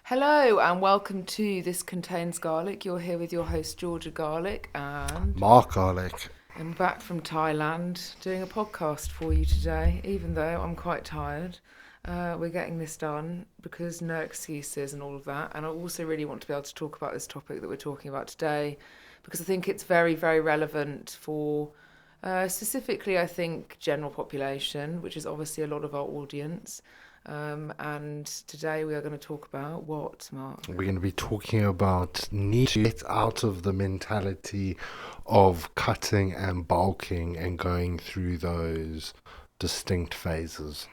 Hello and welcome to This Contains Garlic. You're here with your host Georgia Garlic and Mark Garlic. I'm back from Thailand doing a podcast for you today, even though I'm quite tired. We're getting this done because no excuses and all of that. And I also really want to be able to talk about this topic that we're talking about today because I think it's very, very relevant for specifically, I think, general population, which is obviously a lot of our audience. And today we are going to talk about what, Mark? We're going to be talking about need to get out of the mentality of cutting and bulking and going through those distinct phases.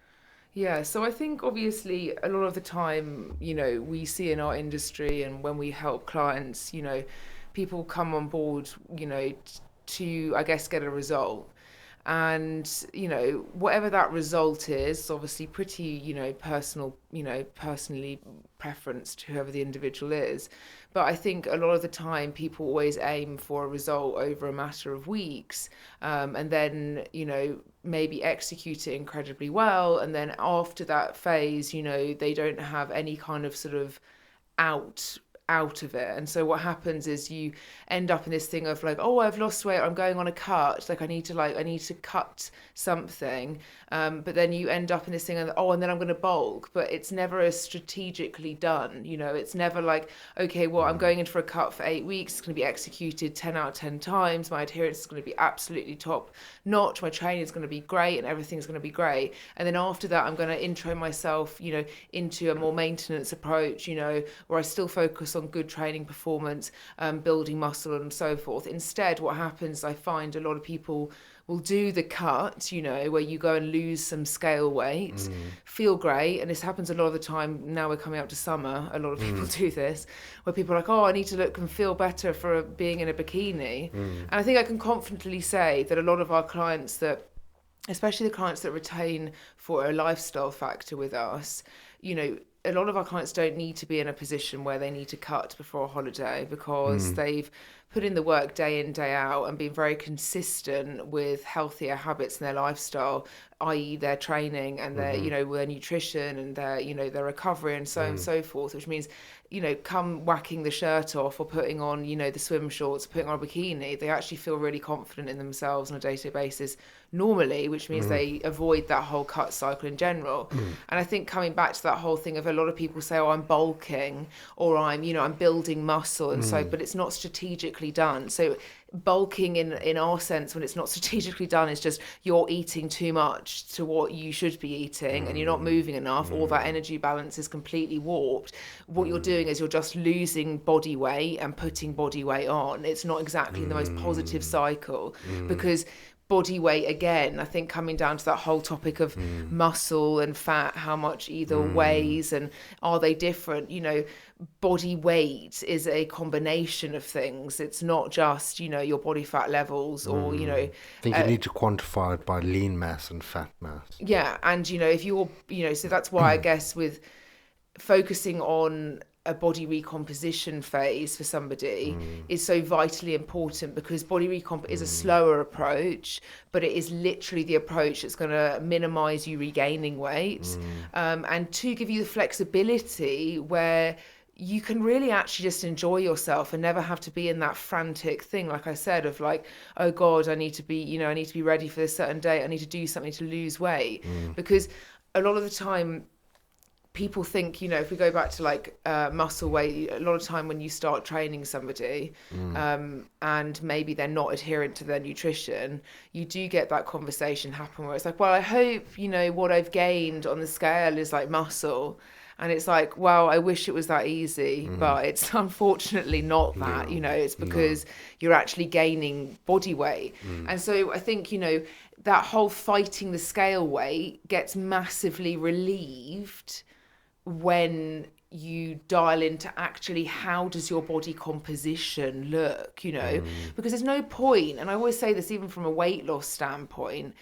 Yeah, so I think obviously a lot of the time, we see in our industry and when we help clients, people come on board, to, I guess, get a result. And, whatever that result is, obviously pretty, personal, personally preference to whoever the individual is. But I think a lot of the time people always aim for a result over a matter of weeks, and then, maybe execute it incredibly well. And then after that phase, they don't have any kind of sort of out out of it. And so what happens is you end up in this thing of like, oh, I've lost weight, I'm going on a cut, like I need to cut something, but then you end up in this thing of, oh, and then I'm going to bulk, but it's never as strategically done. It's never like, okay, well, I'm going in for a cut for 8 weeks, it's going to be executed 10 out of 10 times, my adherence is going to be absolutely top notch, my training is going to be great and everything's going to be great, and then after that I'm going to intro myself into a more maintenance approach, where I still focus on good training performance, building muscle and so forth. Instead, what happens, I find a lot of people will do the cut, where you go and lose some scale weight, feel great. And this happens a lot of the time. Now we're coming up to summer. A lot of people do this, where people are like, oh, I need to look and feel better for being in a bikini. And I think I can confidently say that a lot of our clients especially the clients that retain for a lifestyle factor with us, a lot of our clients don't need to be in a position where they need to cut before a holiday because they've put in the work day in, day out and been very consistent with healthier habits in their lifestyle, i.e. their training and their, their nutrition and their recovery and so on and so forth, which means, come whacking the shirt off or putting on, the swim shorts, putting on a bikini, they actually feel really confident in themselves on a day-to-day basis normally, which means they avoid that whole cut cycle in general. And I think coming back to that whole thing of a lot of people say, oh, I'm bulking or I'm building muscle and so, but it's not strategically done. So bulking in our sense, when it's not strategically done, is just you're eating too much to what you should be eating and you're not moving enough, or that energy balance is completely warped. What you're doing is you're just losing body weight and putting body weight on. It's not exactly the most positive cycle, because body weight, again, I think coming down to that whole topic of muscle and fat, how much either weighs and are they different, body weight is a combination of things. It's not just, your body fat levels or, I think you need to quantify it by lean mass and fat mass. Yeah. And, if you're, so that's why I guess with focusing on a body recomposition phase for somebody is so vitally important, because body recomp is a slower approach, but it is literally the approach that's going to minimize you regaining weight, and to give you the flexibility where you can really actually just enjoy yourself and never have to be in that frantic thing, like I said, of like, oh God, I need to be, I need to be ready for this certain date, I need to do something to lose weight. Because a lot of the time people think, if we go back to like muscle weight, a lot of time when you start training somebody and maybe they're not adherent to their nutrition, you do get that conversation happen where it's like, well, I hope, what I've gained on the scale is like muscle. And it's like, well, I wish it was that easy, but it's unfortunately not that, it's because you're actually gaining body weight. And so I think, that whole fighting the scale weight gets massively relieved when you dial into actually how does your body composition look, because there's no point, and I always say this even from a weight loss standpoint,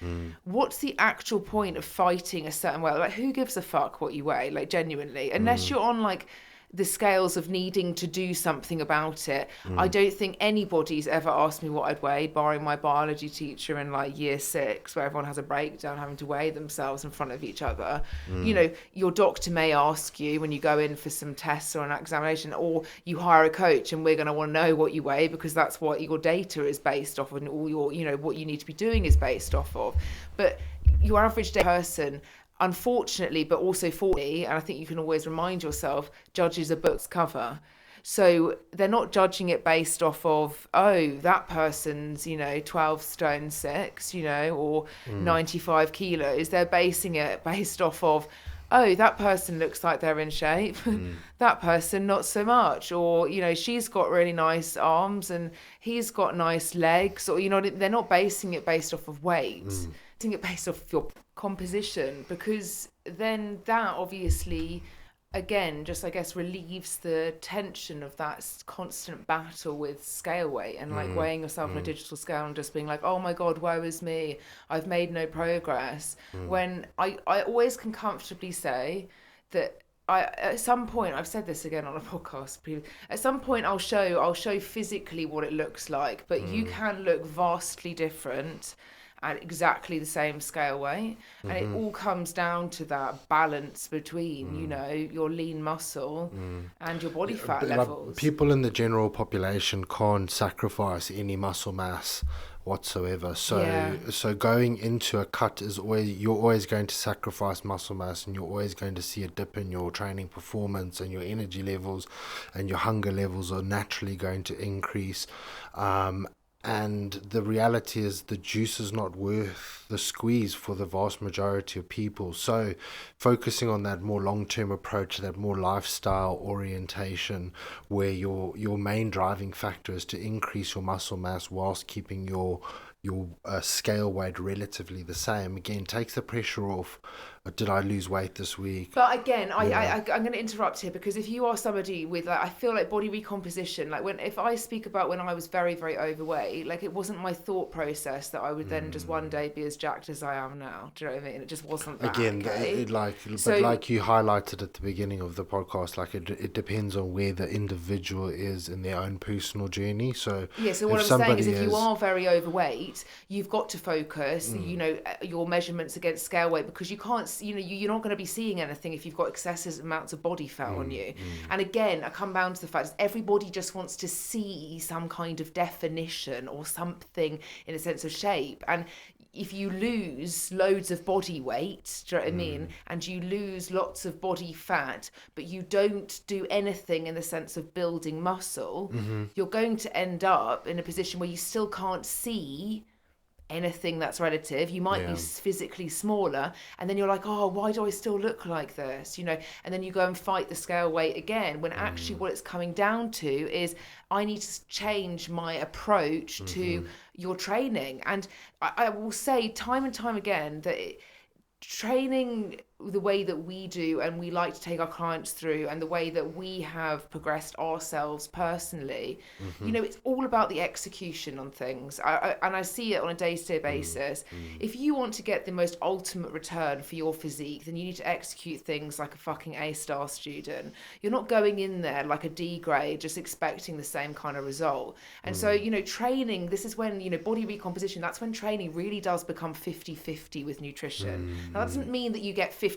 what's the actual point of fighting a certain way? Like, who gives a fuck what you weigh, like, genuinely, unless you're on like the scales of needing to do something about it. I Mm. don't think anybody's ever asked me what I'd weigh, barring my biology teacher in like year 6, where everyone has a breakdown having to weigh themselves in front of each other. You Mm. know, your doctor may ask you when you go in for some tests or an examination, or you hire a coach and we're going to want to know what you weigh, because that's what your data is based off of, and all your, you know, what you need to be doing is based off of. But your average day person, unfortunately, but also fortunately, and I think you can always remind yourself, judges a book's cover. So they're not judging it based off of, oh, that person's, you know, 12 stone 6, you know, or Mm. 95 kilos. They're basing it based off of, oh, that person looks like they're in shape. Mm. That person, not so much. Or, you know, she's got really nice arms and he's got nice legs. Or, you know, they're not basing it based off of weight. Mm. Basing it based off your composition, because then that obviously, again, just I guess relieves the tension of that constant battle with scale weight and like Mm. weighing yourself on a Mm. digital scale and just being like, oh my god, woe is me, I've made no progress. When I always can comfortably say that at some point, I've said this again on a podcast, at some point I'll show physically what it looks like, but you can look vastly different at exactly the same scale weight. And it all comes down to that balance between, you know, your lean muscle and your body fat But, levels. people in the general population can't sacrifice any muscle mass whatsoever. So Yeah. so going into a cut is you're always going to sacrifice muscle mass, and you're always going to see a dip in your training performance, and your energy levels and your hunger levels are naturally going to increase. And the reality is the juice is not worth the squeeze for the vast majority of people. So focusing on that more long-term approach, that more lifestyle orientation, where your main driving factor is to increase your muscle mass whilst keeping your scale weight relatively the same, again takes the pressure off. Did I lose weight this week? But again, Yeah. I'm going to interrupt here, because if you are somebody with, like, I feel like body recomposition, like if I speak about when I was very, very overweight, like it wasn't my thought process that I would then just one day be as jacked as I am now. Do you know what I mean? It just wasn't that. Again, Okay? but like you highlighted at the beginning of the podcast, like it depends on where the individual is in their own personal journey. So yeah, so what if I'm saying somebody is, if you are very overweight, you've got to focus, you know, your measurements against scale weight, because you can't, you know, you're not going to be seeing anything if you've got excessive amounts of body fat on you. And again, I come down to the fact that everybody just wants to see some kind of definition or something in a sense of shape. And if you lose loads of body weight, do you know what I mean? And you lose lots of body fat, but you don't do anything in the sense of building muscle, you're going to end up in a position where you still can't see anything that's relative. You might be Yeah. physically smaller, and then you're like, oh, why do I still look like this, you know? And then you go and fight the scale weight again, when actually what it's coming down to is, I need to change my approach to your training. And I will say time and time again that training the way that we do and we like to take our clients through, and the way that we have progressed ourselves personally, you know, it's all about the execution on things. And I see it on a day-to-day basis. If you want to get the most ultimate return for your physique, then you need to execute things like a fucking A-star student. You're not going in there like a D grade just expecting the same kind of result. And so, you know, training, this is when, you know, body recomposition, that's when training really does become 50-50 with nutrition. Now, that doesn't mean that you get 50%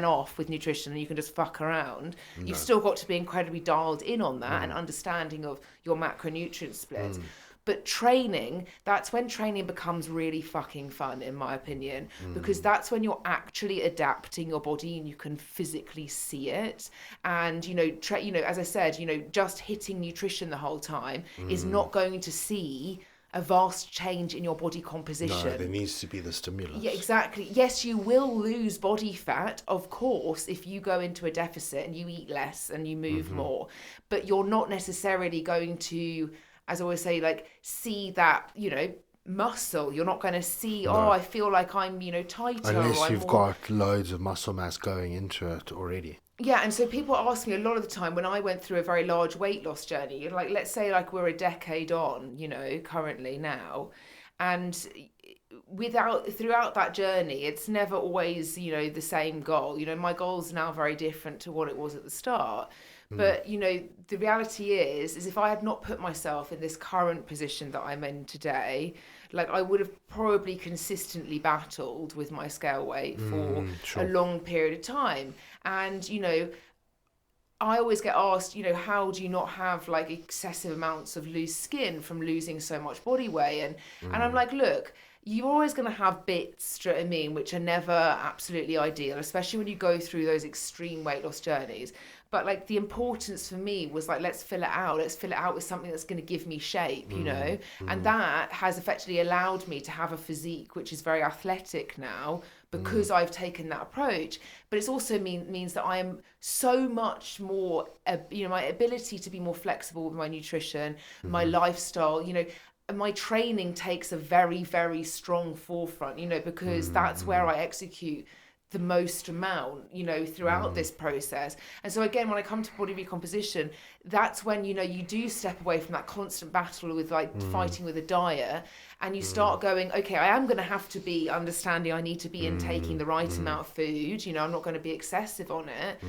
off with nutrition and you can just fuck around. No. You've still got to be incredibly dialed in on that and understanding of your macronutrient split. But training, that's when training becomes really fucking fun, in my opinion, because that's when you're actually adapting your body and you can physically see it. And, you know, as I said, you know, just hitting nutrition the whole time is not going to see a vast change in your body composition. No, there needs to be the stimulus. Yeah, exactly. Yes, you will lose body fat, of course, if you go into a deficit and you eat less and you move more. But you're not necessarily going to, as I always say, like, see that, you know, muscle. You're not going to see, No. oh, I feel like I'm, you know, tighter. Unless or I'm you've more... got loads of muscle mass going into it already. Yeah, and so people ask me a lot of the time when I went through a very large weight loss journey, like, let's say like we're a decade on, you know, currently now, and throughout that journey, it's never always, you know, the same goal. You know, my goal's now very different to what it was at the start. But, you know, the reality is if I had not put myself in this current position that I'm in today, like I would have probably consistently battled with my scale weight for a Sure. long period of time. And, you know, I always get asked, you know, how do you not have like excessive amounts of loose skin from losing so much body weight? And I'm like, look, you're always going to have bits, do you know what I mean, which are never absolutely ideal, especially when you go through those extreme weight loss journeys. But like the importance for me was like, let's fill it out. Let's fill it out with something that's going to give me shape, you know? And that has effectively allowed me to have a physique which is very athletic now because I've taken that approach. But it's also means that I am so much more, you know, my ability to be more flexible with my nutrition, my lifestyle, you know, my training takes a very, very strong forefront, you know, because that's where I execute the most amount, you know, throughout this process. And so again, when I come to body recomposition, that's when, you know, you do step away from that constant battle with like fighting with a diet, and you start going, okay, I am going to have to be understanding, I need to be intaking the right amount of food, you know, I'm not going to be excessive on it.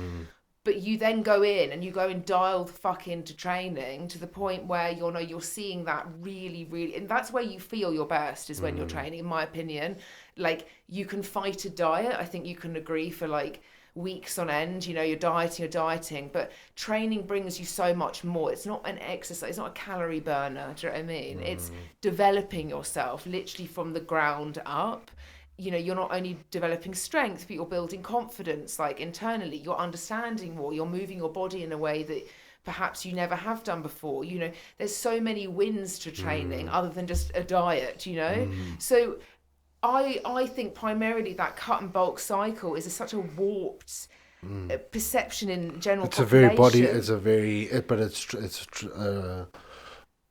But you then go in and you go and dial the fuck into training to the point where you're seeing that really, really, and that's where you feel your best is when you're training, in my opinion. Like you can fight a diet. I think you can agree for like weeks on end, you know, you're dieting, but training brings you so much more. It's not an exercise, it's not a calorie burner. Do you know what I mean? It's developing yourself literally from the ground up. You know, you're not only developing strength, but you're building confidence, like internally, you're understanding more, you're moving your body in a way that perhaps you never have done before. You know, there's so many wins to training other than just a diet, you know? So I think primarily that cut and bulk cycle is such a warped perception in general It's a very body. population. It's a very. But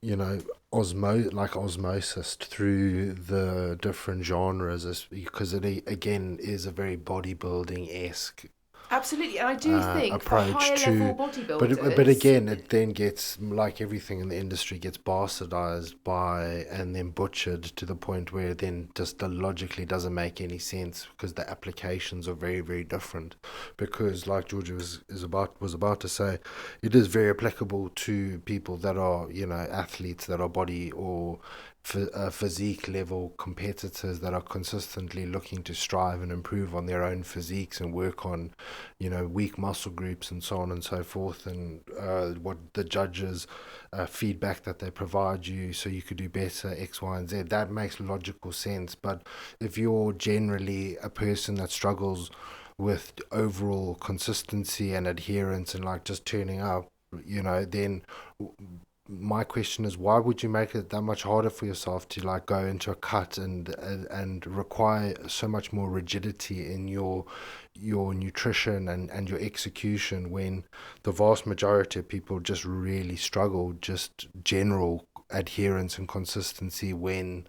you know, osmosis through the different genres, because it again is a very bodybuilding esque Absolutely, and I do think for approach higher to, level but bodybuilders, again, it then gets, like everything in the industry, gets bastardized by and then butchered to the point where then just logically doesn't make any sense, because the applications are very, very different. Because like Georgia was about to say, it is very applicable to people that are, you know, athletes that are body or physique level competitors that are consistently looking to strive and improve on their own physiques and work on, you know, weak muscle groups and so on and so forth, and what the judges feedback that they provide you so you could do better, X, Y, and Z. That makes logical sense. But if you're generally a person that struggles with overall consistency and adherence and like just turning up, you know, then my question is, why would you make it that much harder for yourself to like go into a cut and require so much more rigidity in your nutrition and your execution, when the vast majority of people just really struggle just general adherence and consistency when,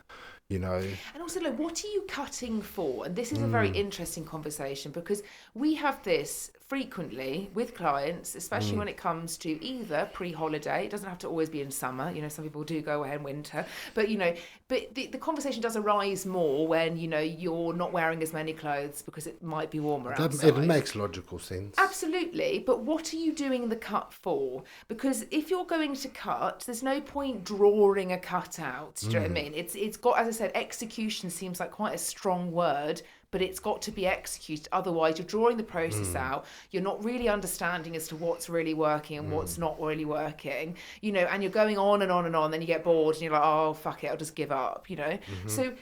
you know. and also like, what are you cutting for? And this is a very interesting conversation because we have this frequently with clients, especially when it comes to either pre-holiday. It doesn't have to always be in summer, you know, some people do go away in winter, but you know, but the conversation does arise more when, you know, you're not wearing as many clothes because it might be warmer outside. It makes logical sense. Absolutely, but what are you doing the cut for? Because if you're going to cut, there's no point drawing a cut out. Do you know what I mean? It's got, as I said, execution seems like quite a strong word, but it's got to be executed. Otherwise, you're drawing the process out. You're not really understanding as to what's really working and what's not really working, you know, and you're going on and on and on. Then you get bored and you're like, oh, fuck it, I'll just give up, you know? So,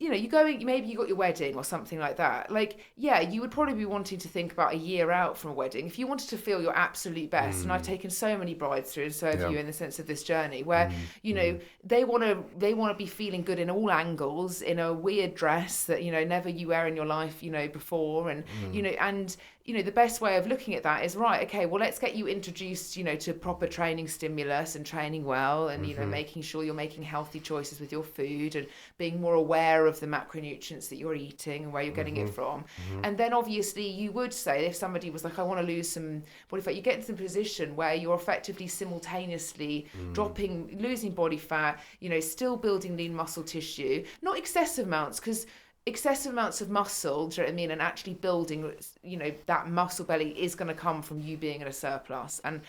you know, you're going, maybe you got your wedding or something like that. Like, yeah, you would probably be wanting to think about a year out from a wedding. If you wanted to feel your absolute best, and I've taken so many brides through, and so have you in the sense of this journey, where, you know, they want to be feeling good in all angles, in a weird dress that, you know, never you wear in your life, you know, before. And, you know, and, you know, the best way of looking at that is, right, okay, well, let's get you introduced, you know, to proper training stimulus and training well, and, you know, making sure you're making healthy choices with your food and being more aware of the macronutrients that you're eating and where you're getting it from. And then obviously you would say, if somebody was like, I want to lose some body fat, you get into the position where you're effectively simultaneously losing body fat, you know, still building lean muscle tissue, not excessive amounts, because excessive amounts of muscle, do you know what I mean, and actually building, that muscle belly is going to come from you being in a surplus. And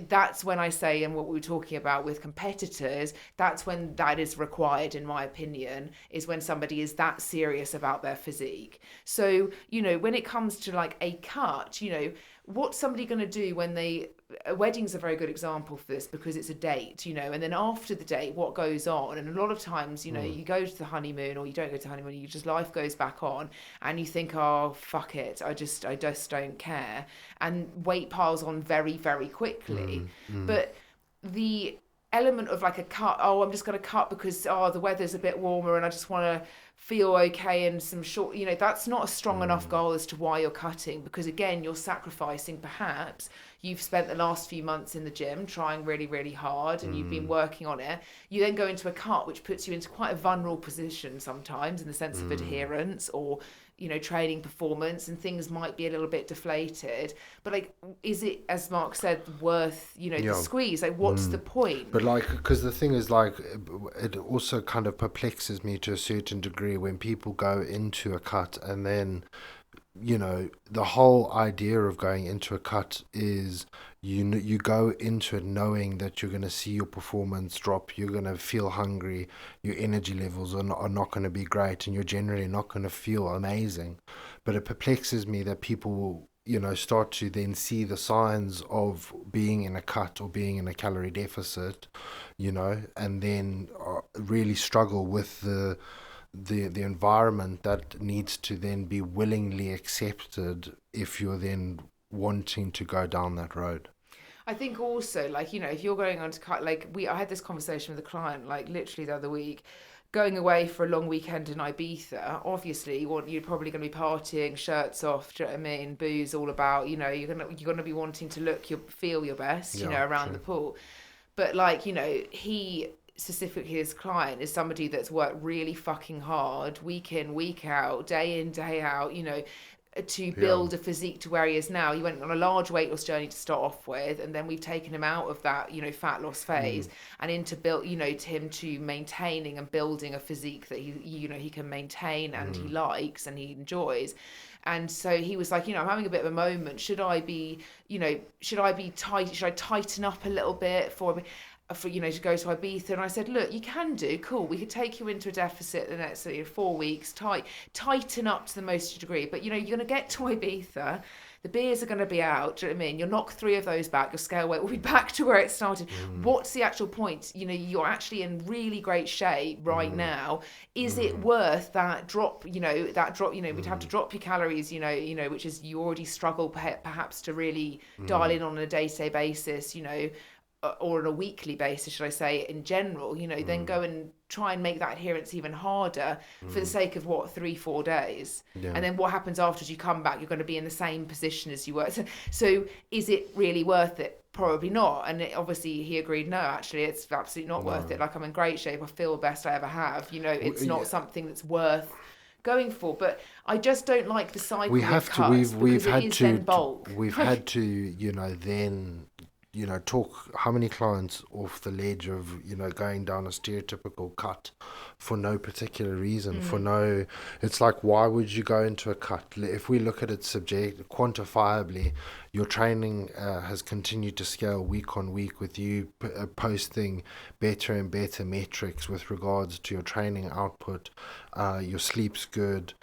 that's when I say, and what we were talking about with competitors, that's when that is required, in my opinion, is when somebody is that serious about their physique. So, when it comes to like a cut, what's somebody going to do when a wedding's a very good example for this, because it's a date, and then after the date, what goes on? And a lot of times, you go to the honeymoon, or you don't go to the honeymoon, life goes back on, and you think, oh, fuck it, I just don't care, and weight piles on very, very quickly. But the element of like a cut, oh, I'm just going to cut because the weather's a bit warmer and I just want to feel okay, and some short, that's not a strong enough goal as to why you're cutting, because again, you're sacrificing, perhaps you've spent the last few months in the gym trying really, really hard, and you've been working on it. You then go into a cut, which puts you into quite a vulnerable position sometimes, in the sense of adherence, or training performance, and things might be a little bit deflated. But like, is it, as Mark said, worth the squeeze? Like, what's the point? But like, because the thing is, like, it also kind of perplexes me to a certain degree when people go into a cut, and then the whole idea of going into a cut is you go into it knowing that you're going to see your performance drop, you're going to feel hungry, your energy levels are not going to be great, and you're generally not going to feel amazing. But it perplexes me that people start to then see the signs of being in a cut or being in a calorie deficit, and then really struggle with the environment that needs to then be willingly accepted if you're then wanting to go down that road. I think also, like, if you're going on to cut, like, I had this conversation with a client, like, literally the other week, going away for a long weekend in Ibiza. Obviously, you're probably going to be partying, shirts off, do you know what I mean, booze all about, you're going to be wanting to feel your best, around the pool. But like, he, specifically his client, is somebody that's worked really fucking hard, week in, week out, day in, day out, to build a physique to where he is now. He went on a large weight loss journey to start off with, and then we've taken him out of that, fat loss phase, and into build, to him to maintaining and building a physique that he can maintain, and he likes and he enjoys. And so he was like, I'm having a bit of a moment. Should I tighten up a little bit for to go to Ibiza? And I said, look, you can do, cool, we could take you into a deficit the next 4 weeks, tighten up to the most degree, but you're going to get to Ibiza, the beers are going to be out, do you know what I mean? You'll knock 3 of those back, your scale weight will be back to where it started. What's the actual point? You're actually in really great shape right now. Is it worth that drop? We'd have to drop your calories, which is, you already struggle perhaps to really dial in on a day-to-day basis, or on a weekly basis, should I say, in general, then go and try and make that adherence even harder for the sake of 3-4 days. And then what happens after, as you come back, you're going to be in the same position as you were. So is it really worth it? Probably not. And obviously he agreed, no, actually it's absolutely not worth it. Like, I'm in great shape, I feel the best I ever have, it's not something that's worth going for. But I just don't like the cycle of cuts, we've had to then talk how many clients off the ledge of, going down a stereotypical cut for no particular reason, it's like, why would you go into a cut? If we look at it quantifiably, your training has continued to scale week on week, with you posting better and better metrics with regards to your training output. Your sleep's good,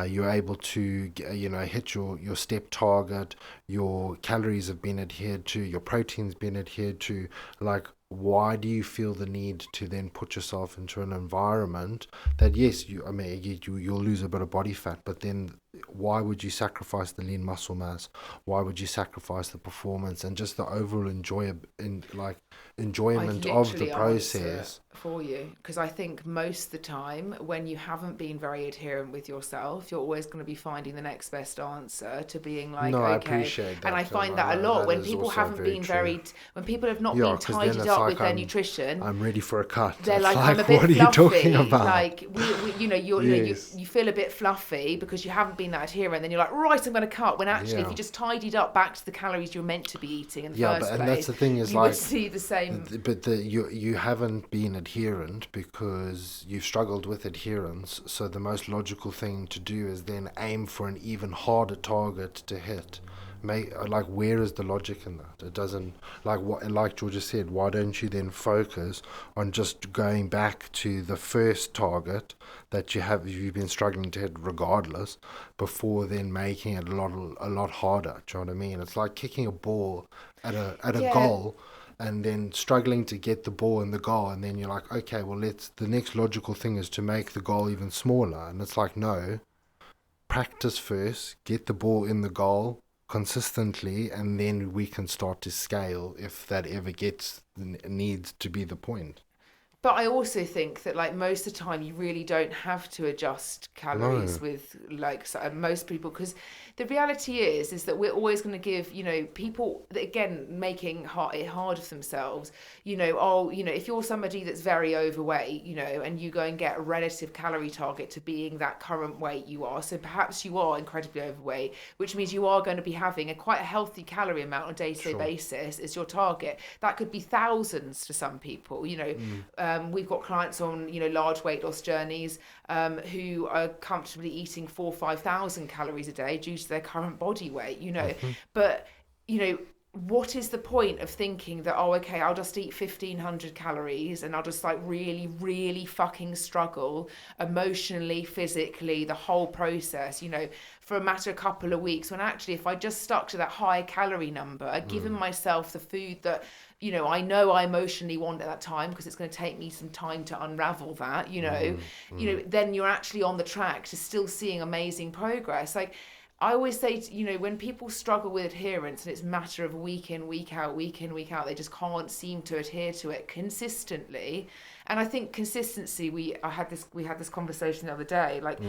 you're able to hit your step target, your calories have been adhered to, your protein's been adhered to. Like, why do you feel the need to then put yourself into an environment that, yes, you'll lose a bit of body fat, but then why would you sacrifice the lean muscle mass? Why would you sacrifice the performance and just the overall enjoyment of the process? For you, because I think most of the time, when you haven't been very adherent with yourself, you're always going to be finding the next best answer to being like, okay. I appreciate that, and I find that a lot when people haven't been when people have not been tidied up with their nutrition. I'm ready for a cut. They're like, I'm a bit fluffy. What are you talking about? Like, you feel a bit fluffy because you haven't been that adherent, then you're like, right, I'm going to cut. When actually, if Yeah. you just tidied up back to the calories you're meant to be eating in the Yeah, first and that's place, the thing is you would like, see the same. you haven't been adherent because you've struggled with adherence. So the most logical thing to do is then aim for an even harder target to hit. Like, where is the logic in that? It doesn't, like what, like Georgia said. Why don't you then focus on just going back to the first target that you've been struggling to hit regardless, before then making it a lot harder. Do you know what I mean? It's like kicking a ball at a Yeah, goal and then struggling to get the ball in the goal, and then you're like, okay, well, the next logical thing is to make the goal even smaller. And it's like, no, practice first, get the ball in the goal consistently, and then we can start to scale if that ever needs to be the point. but I also think that like most of the time you really don't have to adjust calories No. with like most people, because the reality is that we're always going to give, people that, again, making it hard for themselves, if you're somebody that's very overweight, and you go and get a relative calorie target to being that current weight you are, so perhaps you are incredibly overweight, which means you are going to be having quite a healthy calorie amount on a day-to-day Sure. basis is your target. That could be thousands to some people. We've got clients on large weight loss journeys, who are comfortably eating 4,000 or 5,000 calories a day due to their current body weight. Hmm. But what is the point of thinking that, oh, okay, I'll just eat 1,500 calories and I'll just like really, really fucking struggle emotionally, physically, the whole process, for a matter of a couple of weeks, when actually if I just stuck to that high calorie number, given myself the food that I know I emotionally want at that time, because it's going to take me some time to unravel that, then you're actually on the track to still seeing amazing progress. Like, I always say, when people struggle with adherence and it's a matter of week in, week out, week in, week out, they just can't seem to adhere to it consistently. And I think consistency, we had this conversation the other day, like,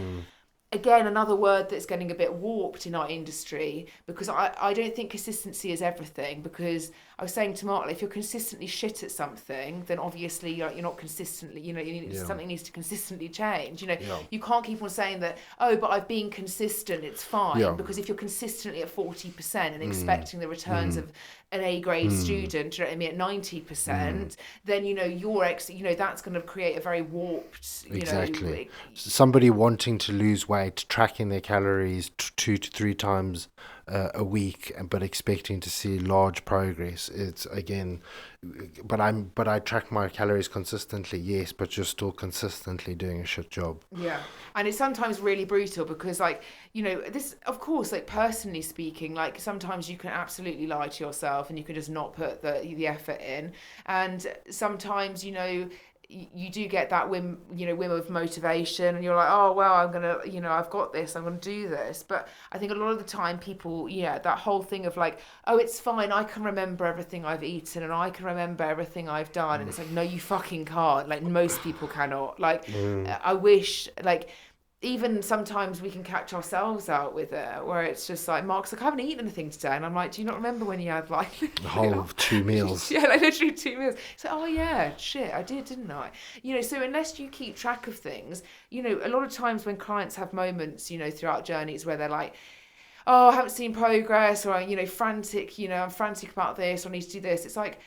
again, another word that's getting a bit warped in our industry, because I don't think consistency is everything. Because I was saying to Mark, like, if you're consistently shit at something, then obviously you're not consistently, Yeah. something needs to consistently change. Yeah. You can't keep on saying that, oh, but I've been consistent, it's fine. Yeah. Because if you're consistently at 40% and Mm. expecting the returns Mm. of an A grade Mm. student, you know what I mean, at Mm. 90%, then, that's going to create a very warped, Exactly. Somebody wanting to lose weight, tracking their calories 2 to 3 times a week, but expecting to see large progress. It's again, but I track my calories consistently. Yes, but you're still consistently doing a shit job. Yeah. And it's sometimes really brutal because, like, this, of course, like, personally speaking, like, sometimes you can absolutely lie to yourself and you can just not put the effort in. And sometimes, you do get that whim of motivation, and you're like, oh, well, I'm going to, I've got this, I'm going to do this. But I think a lot of the time people, that whole thing of like, oh, it's fine, I can remember everything I've eaten and I can remember everything I've done. And it's like, no, you fucking can't. Like, most people cannot. Like, Mm. I wish, like, even sometimes we can catch ourselves out with it, where it's just like, Mark's like, I haven't eaten anything today, and I'm like, do you not remember when you had like The whole of 2 meals. yeah, like literally 2 meals? So, oh yeah, shit, I did, didn't I? So unless you keep track of things, a lot of times when clients have moments, throughout journeys where they're like, oh, I haven't seen progress, or frantic, I'm frantic about this, or I need to do this. It's like,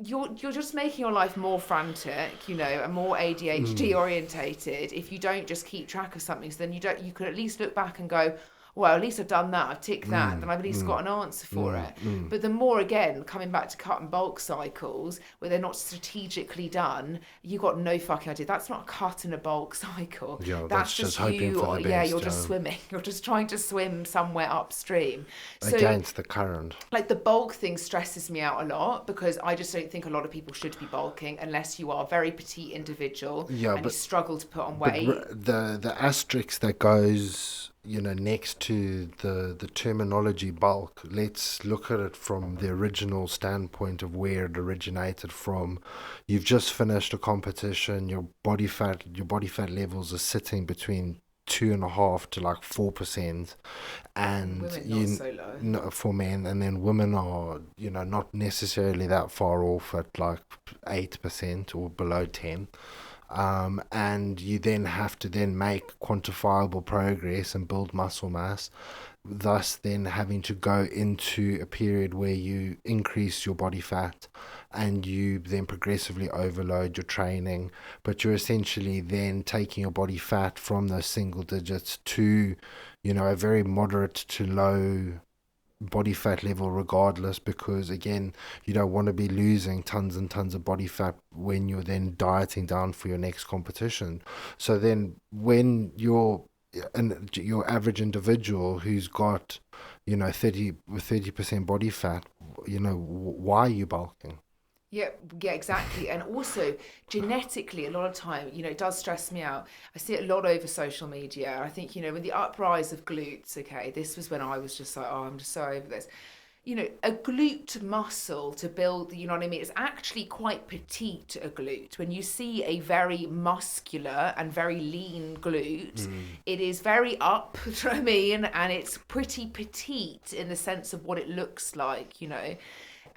you're just making your life more frantic, and more ADHD Mm. orientated if you don't just keep track of something. So then you could at least look back and go, well, at least I've done that, I've ticked that, then Mm. I've at least Mm. got an answer for Mm. it. Mm. But the more, again, coming back to cut and bulk cycles where they're not strategically done, you got no fucking idea. That's not a cut and a bulk cycle. Yeah, That's that's just hoping for the yeah, best. you're just swimming. You're just trying to swim somewhere upstream. So, Against the current. like, the bulk thing stresses me out a lot, because I just don't think a lot of people should be bulking unless you are a very petite individual Yeah, and you struggle to put on but weight. the asterisk that goes, next to the terminology bulk, let's look at it from the original standpoint of where it originated from. You've just finished a competition. Your body fat levels are sitting between 2.5 to like 4%, and Women not so low. for men, and then women are not necessarily that far off at like 8% or below 10. and you then have to then make quantifiable progress and build muscle mass, thus then having to go into a period where you increase your body fat and you then progressively overload your training, but you're essentially then taking your body fat from those single digits to, a very moderate to low body fat level regardless, because again, you don't want to be losing tons and tons of body fat when you're then dieting down for your next competition. So then when your average individual who's got 30% body fat, why are you bulking? Yeah, yeah, exactly. And also genetically, a lot of time, it does stress me out. I see it a lot over social media. I think, with the uprise of glutes, okay, this was when I was just like, oh, I'm just so over this. A glute muscle to build, you know what I mean? It's actually quite petite, a glute. When you see a very muscular and very lean glute, it is very up, do you know what I mean? And it's pretty petite in the sense of what it looks like.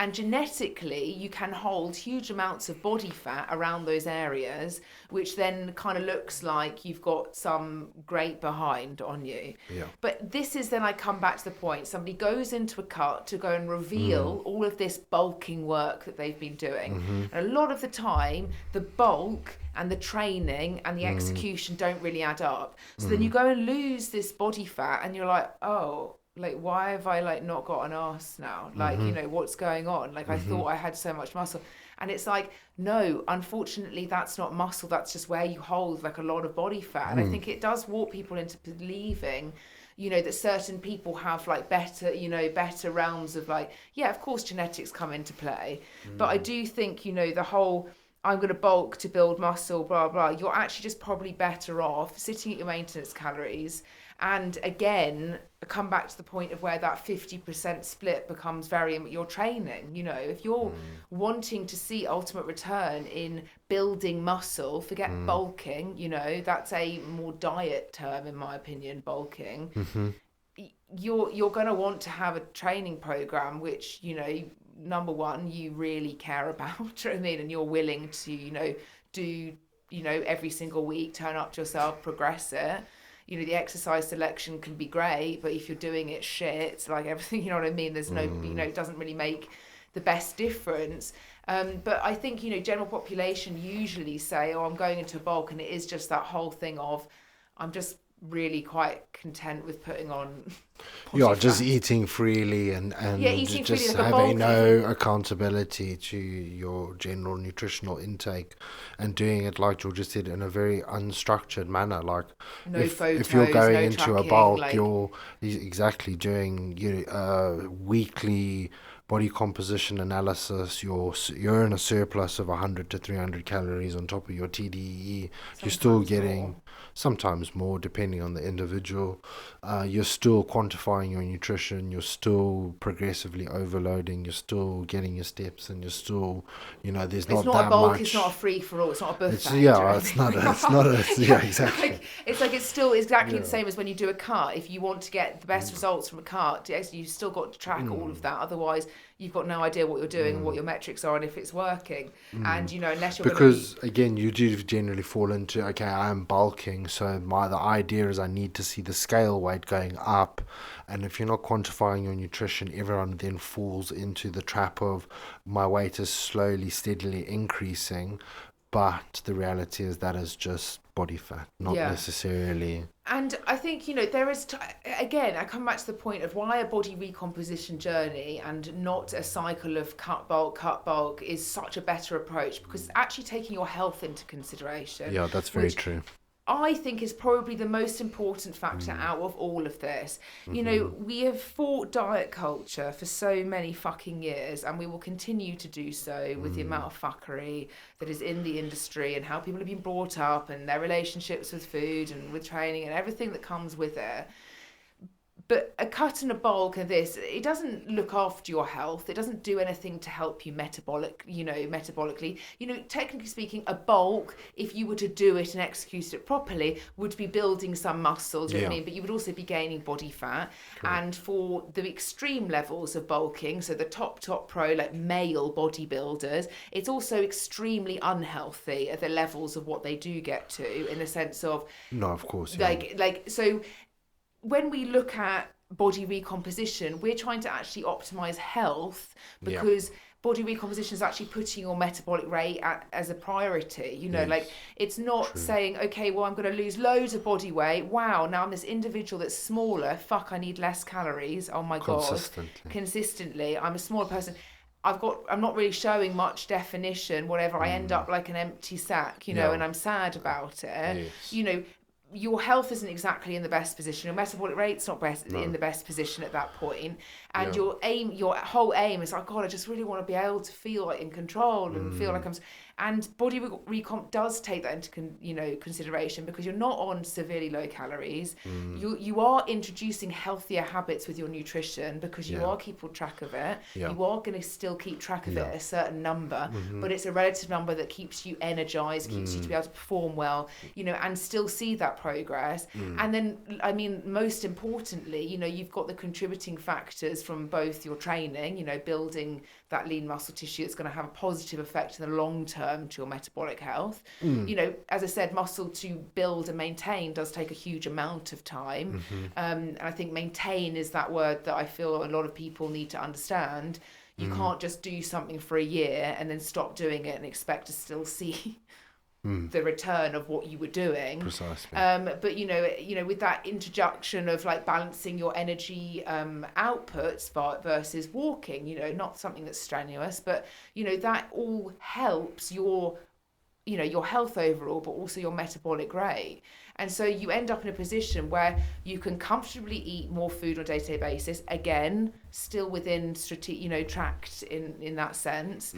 And genetically, you can hold huge amounts of body fat around those areas, which then kind of looks like you've got some great behind on you. Yeah. But this is then I come back to the point. Somebody goes into a cut to go and reveal all of this bulking work that they've been doing. And a lot of the time, the bulk and the training and the execution don't really add up. So then you go and lose this body fat and you're like, oh, like, why have I not got an ass now? Like, what's going on? Like, I thought I had so much muscle. And it's like, no, unfortunately, that's not muscle. That's just where you hold like a lot of body fat. And I think it does warp people into believing, that certain people have like better realms of yeah, of course, genetics come into play. But I do think, the whole, I'm going to bulk to build muscle, blah, blah. You're actually just probably better off sitting at your maintenance calories. And again, come back to the point of where that 50% split becomes your training. If you're wanting to see ultimate return in building muscle, forget bulking, that's a more diet term, in my opinion, bulking. You're going to want to have a training program, which, number one, you really care about, do you know what I mean? And you're willing to, do, every single week, turn up to yourself, progress it. The exercise selection can be great, but if you're doing it shit, like everything, you know what I mean? There's no, it doesn't really make the best difference. But I think, general population usually say, oh, I'm going into a bulk. And it is just that whole thing of, I'm just really quite content with putting on just eating freely and eating just freely, like having no accountability to your general nutritional intake, and doing it, like Georgia said, in a very unstructured manner. Like no if photos, you're going no into tracking, a bulk, you're exactly doing weekly body composition analysis. You're in a surplus of 100 to 300 calories on top of your TDE. You're still getting sometimes more depending on the individual. You're still quantifying your nutrition, you're still progressively overloading, you're still getting your steps, and you're still, there's it's not not that a bulk, much. it's not a free for all, it's not a buffet. It's not exactly. It's still exactly the same as when you do a cut. If you want to get the best results from a cut, you've still got to track all of that. Otherwise, you've got no idea what you're doing, what your metrics are, and if it's working. And unless you're because again, you do generally fall into, okay, I'm bulking, so the idea is I need to see the scale weight going up, and if you're not quantifying your nutrition, everyone then falls into the trap of my weight is slowly, steadily increasing, but the reality is that is just body fat, not necessarily. And I think, there is, again, I come back to the point of why a body recomposition journey and not a cycle of cut bulk is such a better approach, because it's actually taking your health into consideration. Yeah, that's very true. I think is probably the most important factor out of all of this. We have fought diet culture for so many fucking years, and we will continue to do so with the amount of fuckery that is in the industry and how people have been brought up and their relationships with food and with training and everything that comes with it. But a cut and a bulk of this, it doesn't look after your health. It doesn't do anything to help you metabolically. Technically speaking, a bulk, if you were to do it and execute it properly, would be building some muscle, do you know what I Yeah. mean? But you would also be gaining body fat. Correct. And for the extreme levels of bulking, so the top pro, like male bodybuilders, it's also extremely unhealthy at the levels of what they do get to, in the sense of No, of course, yeah. so when we look at body recomposition, we're trying to actually optimize health, Yeah. because body recomposition is actually putting your metabolic rate as a priority. Yes. It's not True. saying, okay, well, I'm going to lose loads of body weight. Wow, now I'm this individual that's smaller. Fuck, I need less calories. Oh my God. Consistently. Consistently, I'm a smaller person. I'm not really showing much definition, whatever. I end up like an empty sack, Yeah. and I'm sad about it. Yes. Your health isn't exactly in the best position. Your metabolic rate's not in No. the best position at that point. And Yeah. your whole aim is like, God, I just really want to be able to feel like in control and feel like and body recomp does take that into consideration, because you're not on severely low calories. You are introducing healthier habits with your nutrition, because you Yeah. are keeping track of it. Yeah. You are going to still keep track of it Yeah. at a certain number, but it's a relative number that keeps you energized, keeps you to be able to perform well, and still see that progress. And then, I mean, most importantly, you've got the contributing factors from both your training, building that lean muscle tissue that's going to have a positive effect in the long term to your metabolic health. As I said, muscle to build and maintain does take a huge amount of time. And I think maintain is that word that I feel a lot of people need to understand. You can't just do something for a year and then stop doing it and expect to still see the return of what you were doing. Precisely. But with that introduction of like balancing your energy outputs versus walking, not something that's strenuous, but that all helps your health overall, but also your metabolic rate. And so you end up in a position where you can comfortably eat more food on a day-to-day basis, again, still within tracked in that sense.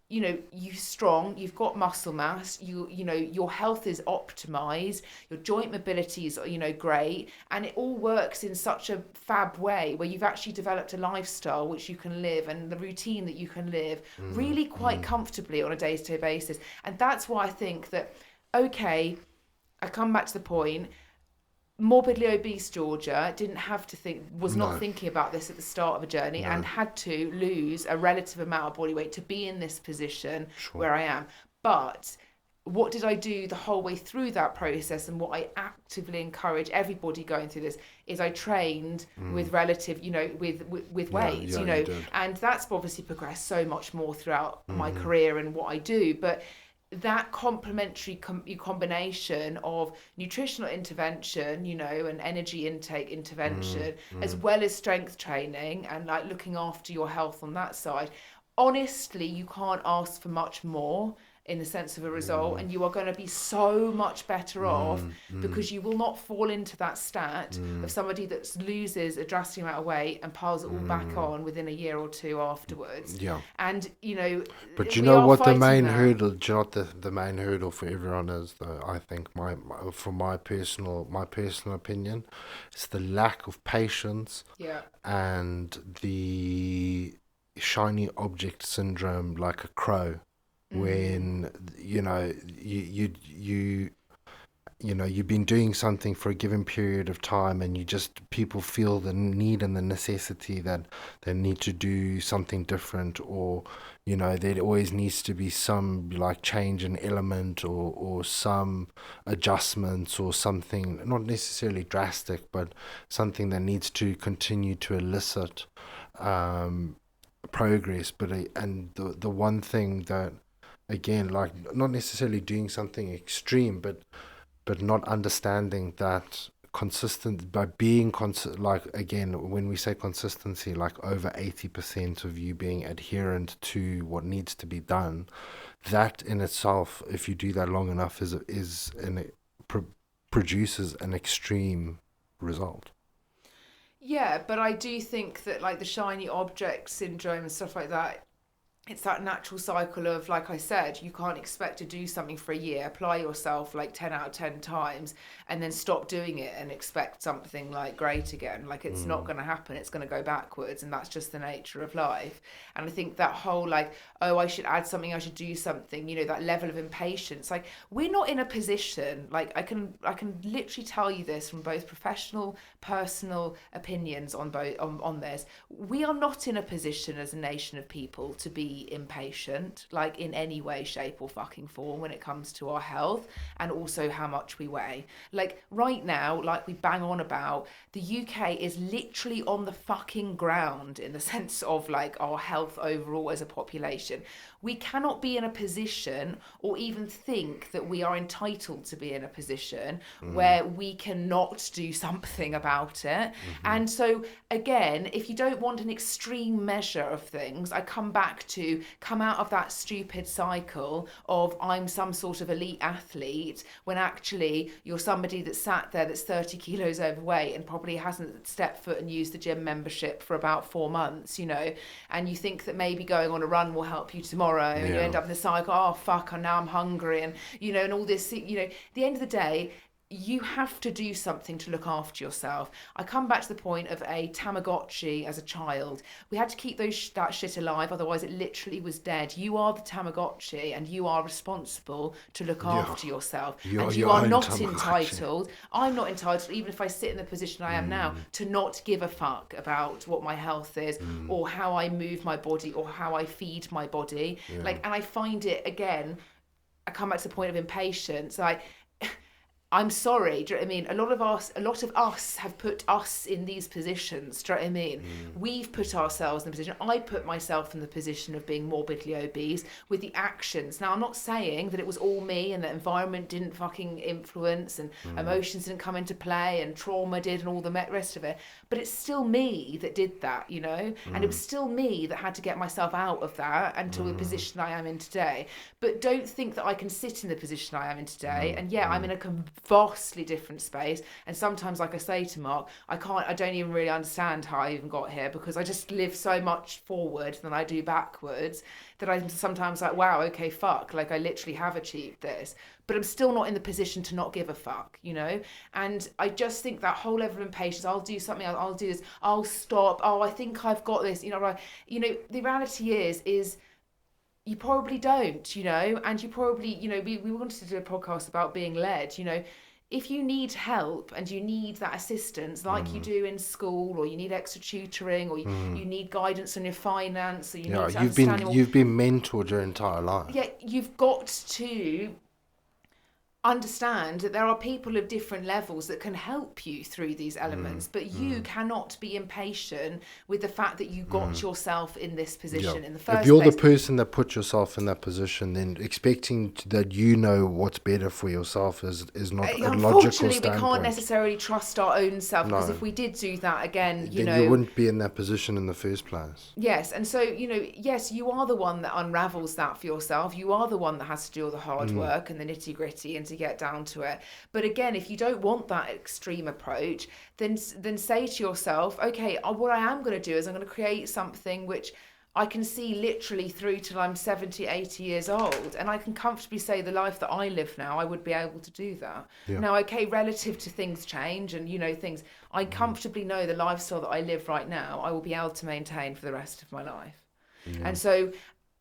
You're strong, you've got muscle mass, your health is optimized, your joint mobility is great, and it all works in such a fab way where you've actually developed a lifestyle which you can live, and the routine that you can live really quite comfortably on a day-to-day basis. And that's why I think that, okay, I come back to the point, morbidly obese Georgia was not No. thinking about this at the start of a journey, No. and had to lose a relative amount of body weight to be in this position Sure. where I am. But what did I do the whole way through that process, and what I actively encourage everybody going through this is I trained with relative, with weight, yeah, you did. and that's obviously progressed so much more throughout my career and what I do. But that complementary combination of nutritional intervention, and energy intake intervention, as well as strength training and like looking after your health on that side, honestly, you can't ask for much more in the sense of a result, and you are going to be so much better off, because you will not fall into that stat of somebody that loses a drastic amount of weight and piles it all back on within a year or two afterwards. Yeah. And But you we know are what the fighting main that. hurdle? Do you know what the main hurdle for everyone is, though? I think from my personal opinion, it's the lack of patience Yeah. and the shiny object syndrome, like a crow, when you've been doing something for a given period of time, and people feel the need and the necessity that they need to do something different, or there always needs to be some like change in element, or some adjustments, or something not necessarily drastic, but something that needs to continue to elicit progress. And the one thing that, again, like, not necessarily doing something extreme, but not understanding that consistent by being like, again, when we say consistency, like over 80% of you being adherent to what needs to be done, that in itself, if you do that long enough, produces an extreme result. Yeah, but I do think that like the shiny object syndrome and stuff like that, it's that natural cycle of, like I said, you can't expect to do something for a year, apply yourself like 10 out of 10 times, and then stop doing it and expect something like great again. Like, it's not Mm. going to happen. It's going to go backwards, and that's just the nature of life. And I think that whole, like, oh, I should add something, I should do something, that level of impatience. Like, we're not in a position, like, I can literally tell you this from both professional, personal opinions on both on this. We are not in a position as a nation of people to be impatient, like, in any way, shape, or fucking form when it comes to our health and also how much we weigh. Like, right now, like we bang on about, the UK is literally on the fucking ground in the sense of like our health overall as a population. We cannot be in a position or even think that we are entitled to be in a position where we cannot do something about it. Mm-hmm. And so, again, if you don't want an extreme measure of things, I come back to come out of that stupid cycle of I'm some sort of elite athlete when actually you're somebody that's sat there that's 30 kilos overweight and probably hasn't stepped foot and used the gym membership for about 4 months, and you think that maybe going on a run will help you tomorrow, and you Yeah. end up in the cycle, oh fuck, and now I'm hungry, and and all this, at the end of the day, you have to do something to look after yourself. I come back to the point of a Tamagotchi as a child. We had to keep that shit alive, otherwise it literally was dead. You are the Tamagotchi, and you are responsible to look Yeah. after yourself. You're And you your are own not Tamagotchi. entitled. I'm not entitled, even if I sit in the position I am now, to not give a fuck about what my health is, or how I move my body, or how I feed my body. Yeah. Like, and I find it, again, I come back to the point of impatience. Like, I'm sorry, do you know what I mean? A lot of us have put us in these positions, do you know what I mean? We've put ourselves in the position. I put myself in the position of being morbidly obese with the actions. Now, I'm not saying that it was all me and the environment didn't fucking influence and emotions didn't come into play and trauma did and all the rest of it, but it's still me that did that, And it was still me that had to get myself out of that and to the position I am in today. But don't think that I can sit in the position I am in today. And yeah, I'm in a vastly different space, and sometimes, like I say to Mark, I don't even really understand how I even got here, because I just live so much forward than I do backwards, that I'm sometimes like, wow, okay, fuck, like I literally have achieved this, but I'm still not in the position to not give a fuck, and I just think that whole level of impatience, I'll do something, I'll do this, I'll stop, oh, I think I've got this, right? The reality is you probably don't, and you probably, we wanted to do a podcast about being led, if you need help and you need that assistance like you do in school, or you need extra tutoring, or you need guidance on your finance, or you Yeah, need to understand you've been mentored your entire life. yeah, you've got to understand that there are people of different levels that can help you through these elements, but you cannot be impatient with the fact that you got yourself in this position in the first If you're place. the person that put yourself in that position, then expecting that what's better for yourself is not a logical Unfortunately, we standpoint. can't necessarily trust our own self, because No. if we did do that, again, Then you wouldn't be in that position in the first place. Yes, and so, yes, you are the one that unravels that for yourself. You are the one that has to do all the hard work and the nitty gritty and to get down to it. But again, if you don't want that extreme approach, then say to yourself, okay, what I am going to do is I'm going to create something which I can see literally through till I'm 70, 80 years old. And I can comfortably say the life that I live now, I would be able to do that. Yeah. Now, okay, relative to things change and, things, I comfortably know the lifestyle that I live right now, I will be able to maintain for the rest of my life. And so,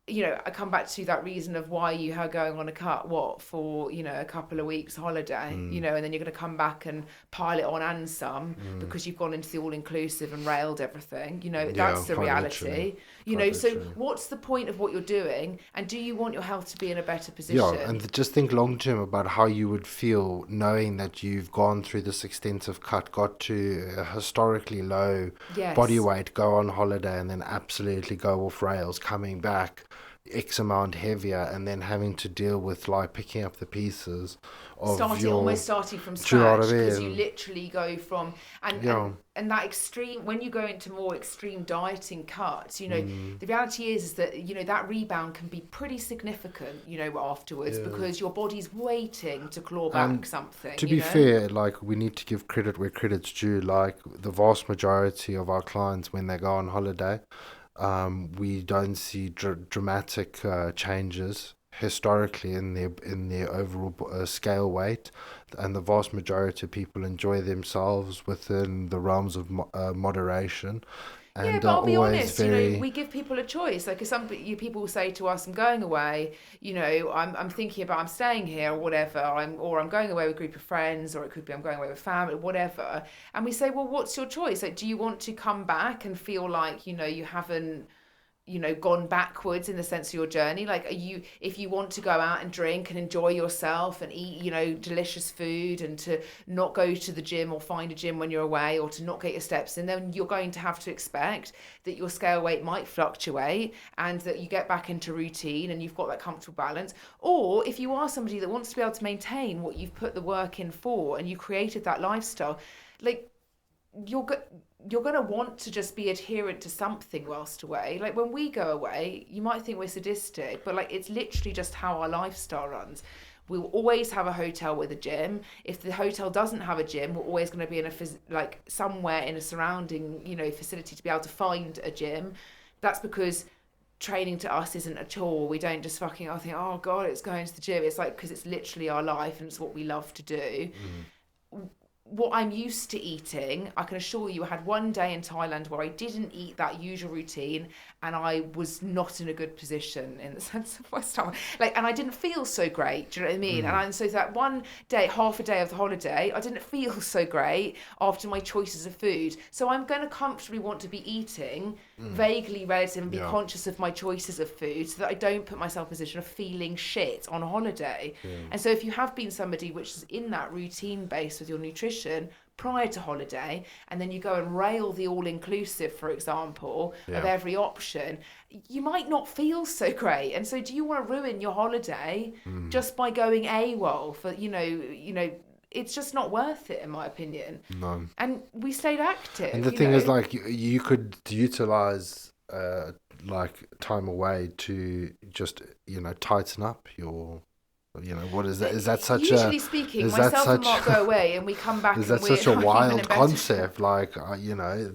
I come back to that reason of why you are going on a cut, for, a couple of weeks holiday, and then you're going to come back and pile it on and some, because you've gone into the all-inclusive and railed everything, that's the quite reality, literally. so Literally. what's the point of what you're doing, and do you want your health to be in a better position? Yeah, and just think long term about how you would feel knowing that you've gone through this extensive cut, got to a historically low Yes. body weight, go on holiday, and then absolutely go off rails, coming back X amount heavier, and then having to deal with like picking up the pieces of almost starting from Do you know what I scratch, because you mean? literally go from and that extreme, when you go into more extreme dieting cuts, the reality is that that rebound can be pretty significant, afterwards, because your body's waiting to claw back something. To be fair, like, we need to give credit where credit's due. Like, the vast majority of our clients, when they go on holiday, We don't see dramatic changes historically in their overall scale weight, and the vast majority of people enjoy themselves within the realms of moderation, Yeah, and but are I'll be always honest, you know, very we give people a choice. Like, if people will say to us, I'm going away, you know, I'm thinking about, I'm staying here or whatever, or I'm going away with a group of friends, or it could be I'm going away with family, whatever. And we say, well, what's your choice? Like, do you want to come back and feel like, you know, you haven't, you know, gone backwards in the sense of your journey? Like, are you, if you want to go out and drink and enjoy yourself and eat, you know, delicious food, and to not go to the gym or find a gym when you're away, or to not get your steps in, then you're going to have to expect that your scale weight might fluctuate, and that you get back into routine and you've got that comfortable balance. Or if you are somebody that wants to be able to maintain what you've put the work in for, and you created that lifestyle, like, you're go- you're going to want to just be adherent to something whilst away. Like, when we go away, you might think we're sadistic, but like, it's literally just how our lifestyle runs. We'll always have a hotel with a gym. If the hotel doesn't have a gym, we're always going to be in a like somewhere in a surrounding, you know, facility to be able to find a gym. That's because training to us isn't a chore. We don't just fucking, I think, oh god, it's going to the gym. It's like, because it's literally our life and it's what we love to do. mm, What I'm used to eating, I can assure you, I had one day in Thailand where I didn't eat that usual routine, and I was not in a good position in the sense of my stomach. Like, and I didn't feel so great. Do you know what I mean? mm, And so that one day, half a day of the holiday, I didn't feel so great after my choices of food. So I'm going to comfortably want to be eating mm, vaguely relative, and be yeah, conscious of my choices of food, so that I don't put myself in a position of feeling shit on a holiday. yeah, And so if you have been somebody which is in that routine base with your nutrition prior to holiday, and then you go and rail the all inclusive, for example, of yeah. every option, you might not feel so great. And so do you want to ruin your holiday Mm, just by going AWOL for, it's just not worth it, in my opinion. no. And we stayed And active, the you thing is, know. like, you could utilize like time away to just, tighten up your, what is that? But Is that such a, usually speaking, is that myself and such, Mark go away and we come is back that and we're such a like even in wild better. concept? Like,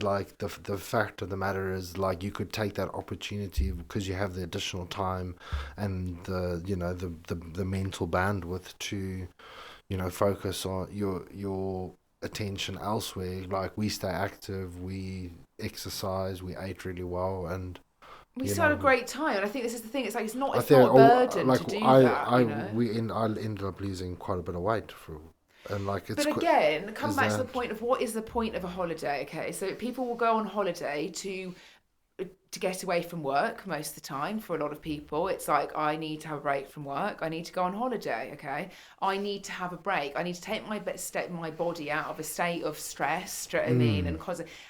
like the fact of the matter is, like, you could take that opportunity because you have the additional time and the, the mental bandwidth to, focus on your attention elsewhere. Like, we stay active, we exercise, we ate really well, and We you still had a know, great time, and I think this is the thing. It's like, it's not I it's think, not a burden like, to do that, you know. I ended up losing quite a bit of weight for, and like But again, come is back to the that point of what is the point of a holiday? Okay, so people will go on holiday to get away from work most of the time. For a lot of people, it's like, I need to have a break from work, I need to go on holiday. Okay, I need to have a break, I need to take my body out of a state of stress, do you know what I mean, mm,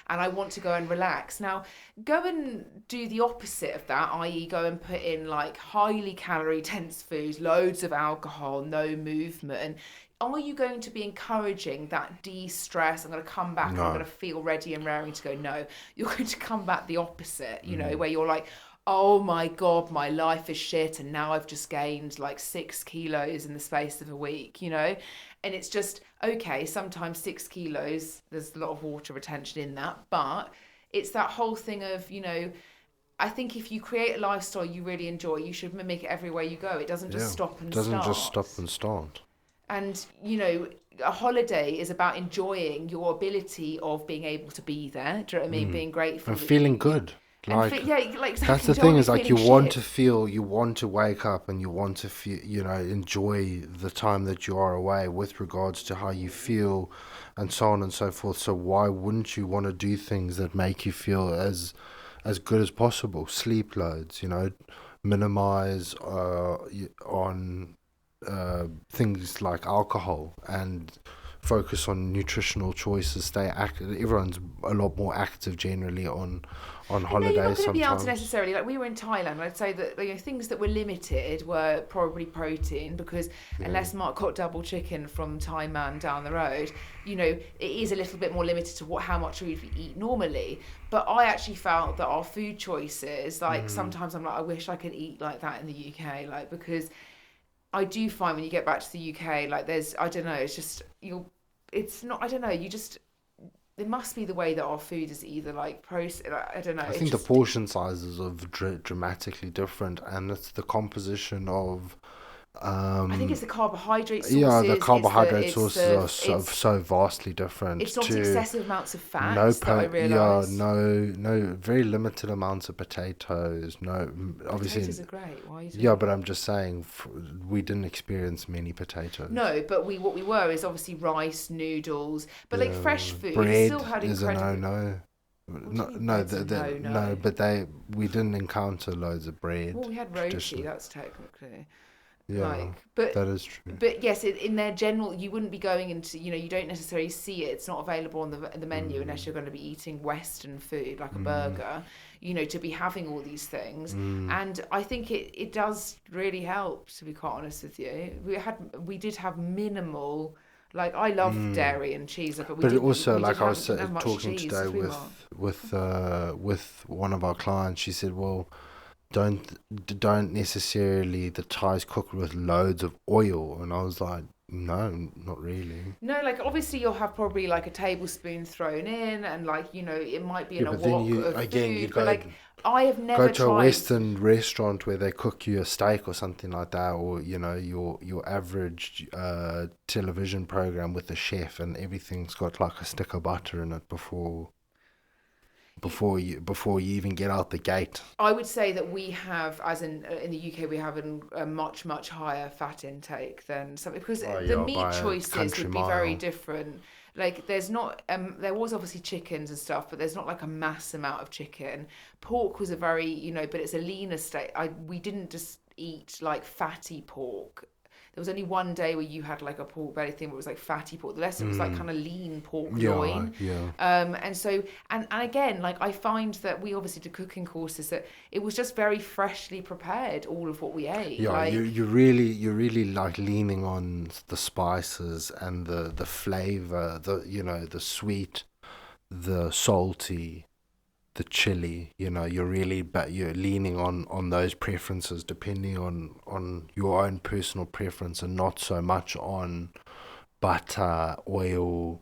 and I want to go and relax. Now, go and do the opposite of that, i.e. go and put in like highly calorie dense foods, loads of alcohol, no movement. Are you going to be encouraging that de-stress? I'm going to come back and I'm no, going to feel ready and raring to go. No, you're going to come back the opposite, you know, mm, where you're like, oh my God, my life is shit. And now I've just gained like 6 kilos in the space of a week, you know? And it's just, okay, sometimes 6 kilos, there's a lot of water retention in that. But it's that whole thing of, you know, I think if you create a lifestyle you really enjoy, you should mimic it everywhere you go. It doesn't just yeah, stop and doesn't just start. stop and start. And, you know, a holiday is about enjoying your ability of being able to be there. Do you know what I mean? Mm. Being grateful And that you, feeling you good. and Like, yeah, like that's exactly. the You don't thing, want is to be like, feeling shit. you want to wake up and you want to feel, enjoy the time that you are away with regards to how you feel and so on and so forth. So why wouldn't you want to do things that make you feel as good as possible? Sleep loads, minimize on things like alcohol, and focus on nutritional choices. Stay active. Everyone's a lot more active generally on And no, you're not holidays going to be able to sometimes. necessarily, like we were in Thailand. I'd say that, you know, things that were limited were probably protein, because Yeah. unless Mark got double chicken from Thai Man down the road, you know, it is a little bit more limited to how much food we eat normally. But I actually felt that our food choices, like Mm, sometimes I'm like, I wish I could eat like that in the UK, like, because I do find when you get back to the UK, like, there's, I don't know, it's just, it's not, I don't know, you just, it must be the way that our food is either like I don't know. I It think the just portion sizes are dramatically different, and it's the composition of I think it's the carbohydrate yeah, the sources. carbohydrate sources are so vastly It's different not to excessive amounts of no fats that I realise. no very limited amounts of potatoes. No, obviously, Potatoes are great. Why are you yeah, talking but about? I'm just saying we didn't experience many potatoes. No, but what we were is obviously rice, noodles, but like fresh Yeah, food bread still had is a incredible. no. What do No, you mean no, bread's a no no, no? but we didn't encounter loads of Well, bread we had roti. traditionally. That's technically Yeah, like, but that is true. yes, in their general, you wouldn't be going into, you don't necessarily see it. It's not available on the menu unless you're going to be eating Western food like a burger, to be having all these things. And I think it does really help, to be quite honest with you. We did have minimal, like I love dairy and cheese, but But it also, we like I was didn't have much talking cheese, today did we, Mark? with one of our clients, she said, "Well, don't necessarily the Thais cook with loads of oil," and I was like, "No, not really." No, like obviously you'll have probably like a tablespoon thrown in, and like it might be Yeah, in a but then wok you of again you food, but like go I have go never to a tried. Western restaurant where they cook you a steak or something like that, or your average television program with a chef, and everything's got like a stick of butter in it before you even get out the gate. I would say that we have, as in the UK, we have a much higher fat intake than something, because Oh the yeah, meat by a choices country would be very mile. different. Like there's not there was obviously chickens and stuff, but there's not like a mass amount of chicken. Pork was a very, but it's a leaner state. We didn't just eat like fatty pork. There was only one day where you had like a pork belly thing where it was like fatty pork. The rest it was like kind of lean pork Yeah, loin. yeah. And so and again, like I find that we obviously did cooking courses, that it was just very freshly prepared, all of what we ate. Yeah, Like you're really like leaning on the spices and the flavor, the sweet, the salty, the chili. You're leaning on those preferences depending on your own personal preference, and not so much on butter, oil,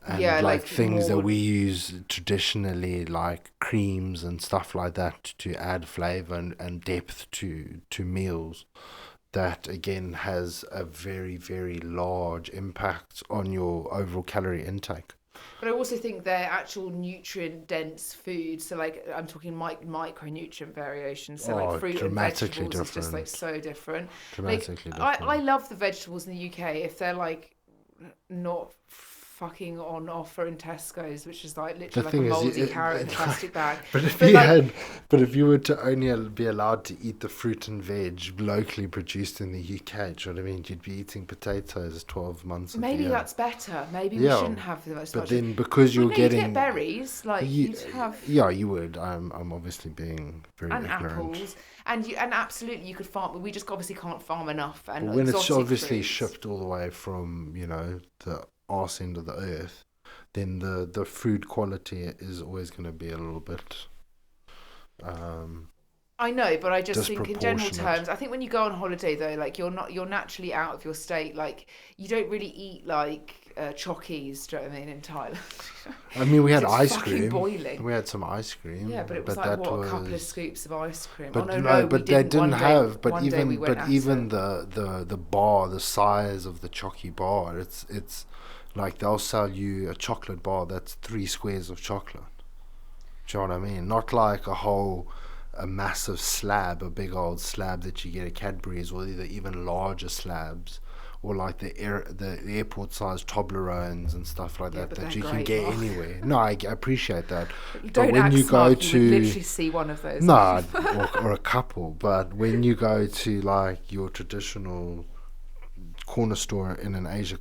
yeah, and like like things that more. we use traditionally, like creams and stuff like that, to add flavor and depth to meals. That again has a very, very large impact on your overall calorie intake. But I also think they're actual nutrient dense food. So like I'm talking micronutrient variations. So like Oh, fruit and dramatically vegetables is just like different. so different. Like Dramatically I different. love the vegetables in the UK if they're like not fucking on offer in Tesco's, which is like The literally like a thing is, mouldy carrot in a plastic bag. but if But you like had, but if you were to only be allowed to eat the fruit and veg locally produced in the UK, do you know what I mean? You'd be eating potatoes 12 months of the maybe year. that's better. Maybe we Yeah, shouldn't have as but much. then because Well, you're no, you'd get getting, berries. Like you, you'd have yeah, you would. I'm obviously being very and ignorant. apples, and absolutely you could farm. We just obviously can't farm enough But and when it's exotic obviously fruits. shipped all the way from, the arse end of the earth, then the food quality is always going to be a little bit um, I know, but I just think in general disproportionate. terms, I think when you go on holiday though, like you're naturally out of your state. Like you don't really eat like chockies, do you know what I mean, in Thailand? I mean, we Because had it's ice fucking cream. boiling. We had some ice Yeah, but cream, it was but like that what, a couple of was. scoops of ice cream. Oh But no, no, no, we but they didn't. didn't have. But One day we went at even it. the bar, the size of the chocky bar, it's like they'll sell you a chocolate bar that's 3 squares of chocolate. Do you know what I mean? Not like a massive slab, a big old slab that you get at Cadbury's, or the even larger slabs, or like the airport sized Toblerones and stuff like Yeah, that but they're that you can great, get Mark. anywhere. No, I appreciate that, but Don't when act you go smug. You would to literally see one of those. no, or a couple, but when you go to like your traditional corner store in an Asian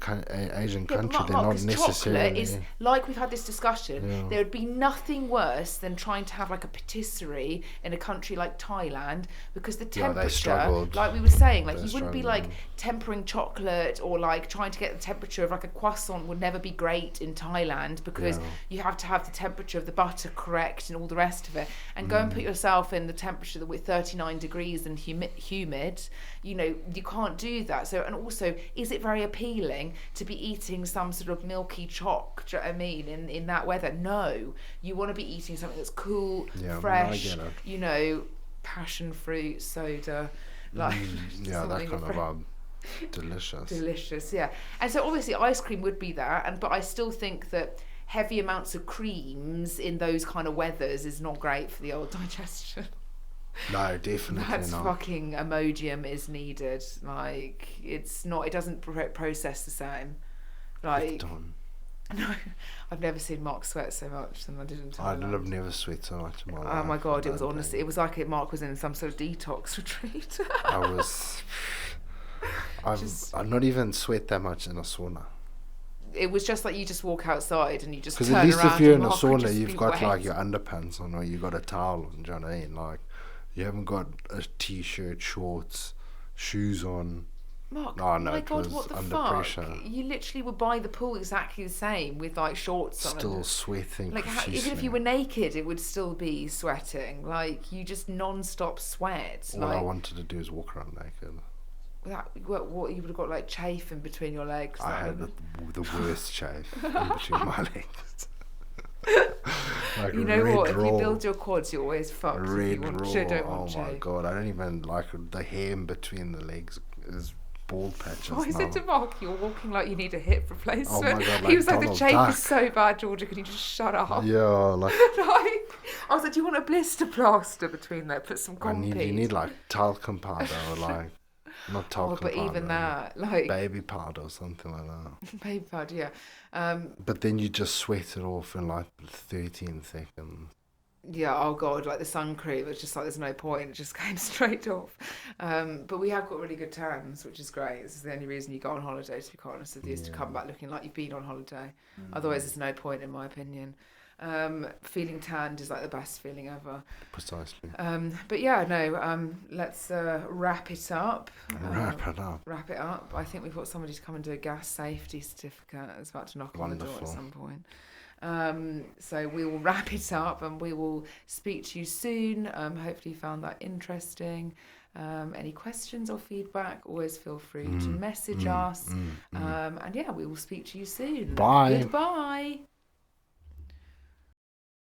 Yeah, but country, they're Mark, not because chocolate is, necessarily. like we've had this discussion, Yeah, there would be nothing worse than trying to have like a patisserie in a country like Thailand, because the yeah, they temperature, struggled. like we were saying, like They you wouldn't be like struggled. tempering chocolate, or like trying to get the temperature of like a croissant would never be great in Thailand, because Yeah. you have to have the temperature of the butter correct and all the rest of it. And go and put yourself in the temperature that with 39 degrees and humid, you can't do that. So, and also So is it very appealing to be eating some sort of milky choc, do you know what I mean, in that weather? No. You want to be eating something that's cool, Yeah, fresh, I get it. you know, passion fruit, soda, like Yeah, that something kind of vibe. Delicious. delicious, yeah. And so obviously ice cream would be that, but I still think that heavy amounts of creams in those kind of weathers is not great for the old digestion. No, definitely That's not. fucking Imodium is needed. Like, it's not, it doesn't process the same. It's Like, done. no, I've never seen Mark sweat so much than I did in Thailand. I've never sweat so much in my life. Oh my god, I it was don't honestly, think. it was like Mark was in some sort of detox retreat. I was. I've not even sweat that much in a sauna. It was just like you just walk outside and you just Because turn at least around if you're and in a Mark would sauna, just you've be got wet. like your underpants on, or you got a towel on. Do you know what I mean? Like, you haven't got a t-shirt, shorts, shoes on. Mark, Oh no, my it god, was what the under fuck? pressure. You literally were by the pool exactly the same with like shorts on. Still sweating. Like how, even if profusely. you were naked, it would still be sweating. Like you just non-stop sweat. All I wanted to do is walk around naked. What you would have got like chafe in between your legs. I that had would- the worst chafe in between my legs. Like You know red what? If you raw. build your quads, you're always fucked. If Red you want, raw. don't Oh want my chafe. god! I don't even like the hair in between the legs is bald patches Why is now. it to Mark? You're walking like you need a hip replacement. Oh my God, He like was like, the Donald chafe Duck. is so bad, Georgia. Can you just shut up? Yeah, like Like, I was like, do you want a blister plaster between there? Put some Compeed. you need like talcum powder or like not talcum Oh, but powder. even that, like baby powder or something like that. baby pad, yeah. But then you just sweat it off in like 13 seconds. Yeah, oh god, like the sun cream, it's just like there's no point, it just came straight off. But we have got really good tans, which is great. This is the only reason you go on holiday, to be quite honest with you, is to come back looking like you've been on holiday. Otherwise, there's no point, in my opinion. Feeling tanned is like the best feeling ever. Precisely. But yeah, no, let's wrap it up. Wrap it up. Wrap it up. I think we've got somebody to come and do a gas safety certificate. It's about to knock on the door at Wonderful. some point. So we will wrap it up and we will speak to you soon. Hopefully you found that interesting. Any questions or feedback, always feel free to message us. And yeah, we will speak to you soon. Bye. Goodbye.